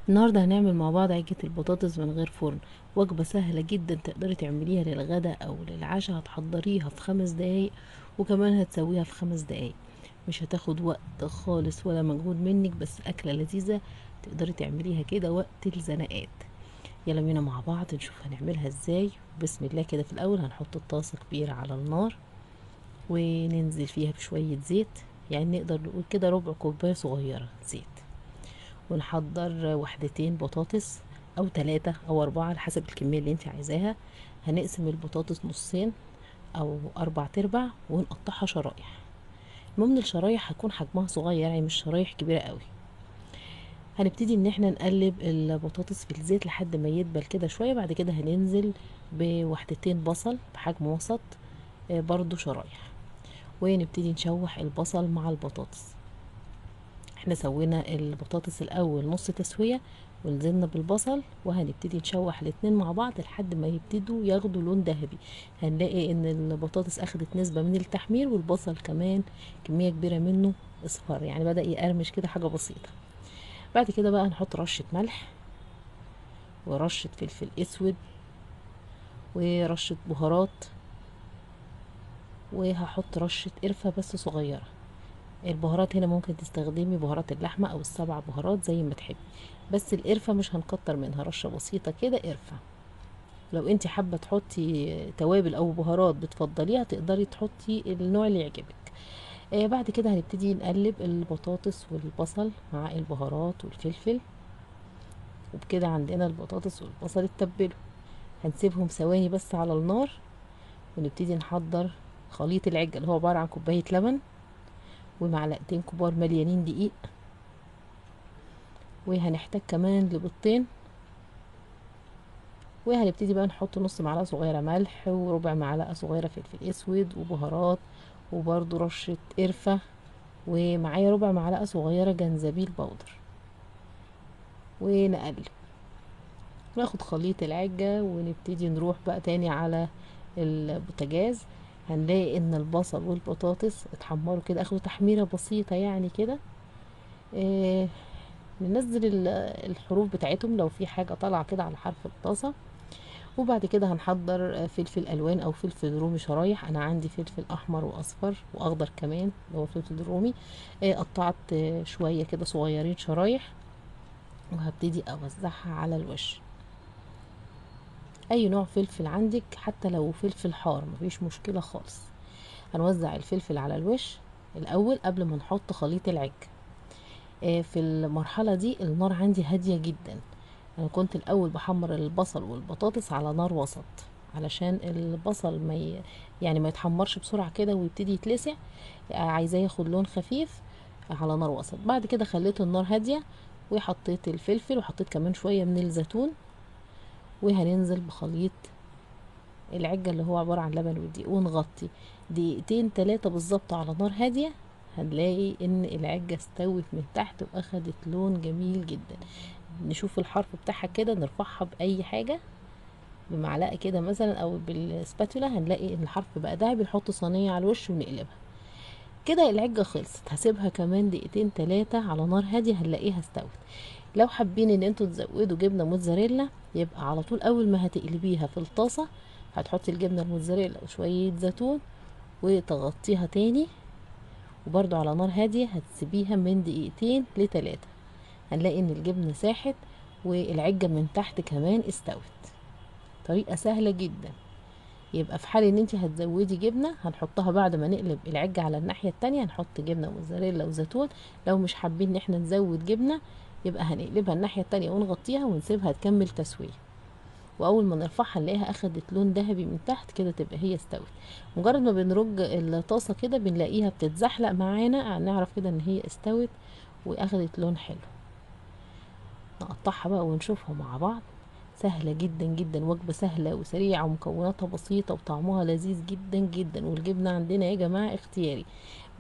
النهارده هنعمل مع بعض عجة البطاطس من غير فرن. وجبة سهلة جدا تقدري تعمليها للغدا او للعشاء. هتحضريها في 5 دقايق وكمان هتسويها في 5 دقايق. مش هتاخد وقت خالص ولا مجهود منك، بس أكلة لذيذة تقدري تعمليها كده وقت الزنقات. يلا بينا مع بعض نشوف هنعملها ازاي. بسم الله كده. في الأول هنحط طاسة كبيرة على النار وننزل فيها بشوية زيت، يعني نقدر نقول كده ربع كوباية صغيرة زيت. ونحضر وحدتين بطاطس او 3 او 4 على حسب الكمية اللي انت عايزاها. هنقسم البطاطس نصين او 4 تربع ونقطعها شرايح. المهم الشرايح هتكون حجمها صغير، يعني مش شرايح كبيرة قوي. هنبتدي ان احنا نقلب البطاطس في الزيت لحد ما يدبل كده شوية. بعد كده هننزل بوحدتين بصل بحجم وسط، برضو شرايح. ونبتدي نشوح البصل مع البطاطس. احنا سوينا البطاطس الاول نص تسوية ونزلنا بالبصل، وهنبتدي نشوح الاتنين مع بعض لحد ما يبتدوا ياخدوا لون ذهبي. هنلاقي ان البطاطس اخدت نسبة من التحمير، والبصل كمان كمية كبيرة منه اصفر، يعني بدأ يقرمش كده حاجة بسيطة. بعد كده بقى هنحط رشة ملح ورشة فلفل اسود ورشة بهارات، وهحط رشة قرفة بس صغيرة. البهارات هنا ممكن تستخدمي بهارات اللحمة او ال7 بهارات زي ما تحبي، بس القرفة مش هنكتر منها، رشة بسيطة كده قرفة. لو انت حابة تحطي توابل او بهارات بتفضليها تقدري تحطي النوع اللي يعجبك. بعد كده هنبتدي نقلب البطاطس والبصل مع البهارات والفلفل، وبكده عندنا البطاطس والبصل اتبلوا. هنسيبهم ثواني بس على النار، ونبتدي نحضر خليط العجة اللي هو عبارة عن كوباية لبن ومعلقتين كبار مليانين دقيق، وهنحتاج كمان لبيضتين. وهنبتدي بقى نحط نص معلقة صغيرة ملح وربع معلقة صغيرة فلفل اسود وبهارات، وبرضو رشة قرفة، ومعايا ربع معلقة صغيرة جنزبيل بودر. ونقلب ناخد خليط العجة ونبتدي نروح بقى تاني على البوتاجاز. هنلاقي ان البصل والبطاطس اتحمروا كده، اخدوا تحميرة بسيطة يعني كده. إيه، ننزل الحروف بتاعتهم لو في حاجة طالعة كده على حرف الطاسة. وبعد كده هنحضر فلفل الوان او فلفل رومي شرايح. انا عندي فلفل احمر واصفر واخضر كمان اللي هو فلفل رومي. قطعت شويه كده صغيرين شرايح، وهبتدي اوزعها على الوش. اي نوع فلفل عندك، حتى لو فلفل حار مفيش مشكله خالص. هنوزع الفلفل على الوش الاول قبل ما نحط خليط العج. في المرحله دي النار عندي هاديه جدا. انا كنت الاول بحمر البصل والبطاطس على نار وسط، علشان البصل يعني ما يتحمرش بسرعة كده ويبتدي يتلسع. عايزاه ياخد لون خفيف على نار وسط. بعد كده خليت النار هادية، وحطيت الفلفل وحطيت كمان شوية من الزيتون. وهننزل بخليط العجة اللي هو عبارة عن لبن ودقيق، ونغطي دقيقتين 3 بالظبط على نار هادية. هنلاقي ان العجة استوت من تحت واخدت لون جميل جدا. نشوف الحرف بتاعها كده، نرفعها بأي حاجة بمعلقة كده مثلا او بالسباتولا، هنلاقي ان الحرف بقى دهبي. نحط صينية على الوش ونقلبها. كده العجة خلصت. هسيبها كمان دقيقتين 3 على نار هادية، هنلاقيها استوت. لو حابين ان انتوا تزودوا جبنة موتزاريلا، يبقى على طول اول ما هتقلبيها في الطاسة هتحطي الجبنة الموتزاريلا وشوية زيتون وتغطيها تاني، وبرضو على نار هادية هتسيبيها من دقيقتين ل3. هنلاقي ان الجبنة ساحت والعجة من تحت كمان استوت. طريقة سهلة جدا. يبقى في حال ان انت هتزودي جبنة هنحطها بعد ما نقلب العجة على الناحية التانية، هنحط جبنة موزاريلا وزيتون. لو مش حابين ان احنا نزود جبنة يبقى هنقلبها الناحية التانية ونغطيها ونسيبها تكمل تسوية. واول ما نرفعها نلاقيها اخدت لون ذهبي من تحت كده، تبقى هي استوت. مجرد ما بنرج الطاسة كده بنلاقيها بتتزحلق معانا، نعرف كده ان هي استوت واخدت لون حلو. نقطعها بقى ونشوفها مع بعض. سهلة جدا جدا، وجبة سهلة وسريعة ومكوناتها بسيطة وطعمها لذيذ جدا جدا. والجبنة عندنا يا جماعة اختياري،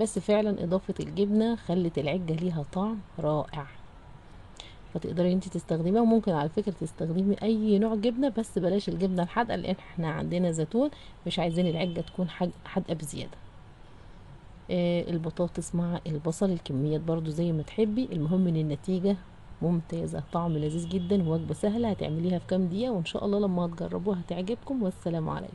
بس فعلا اضافة الجبنة خلت العجة ليها طعم رائع. فتقدري انت تستخدميها، وممكن على فكرة تستخدمي اي نوع جبنة، بس بلاش الجبنة الحادقة لان احنا عندنا زيتون، مش عايزين العجة تكون حادقة بزيادة. البطاطس مع البصل الكميات برضو زي ما تحبي، المهم ان النتيجة ممتازة، طعم لذيذ جدا، ووجبة سهلة هتعمليها في كام دقيقة، وان شاء الله لما تجربوها هتعجبكم. والسلام عليكم.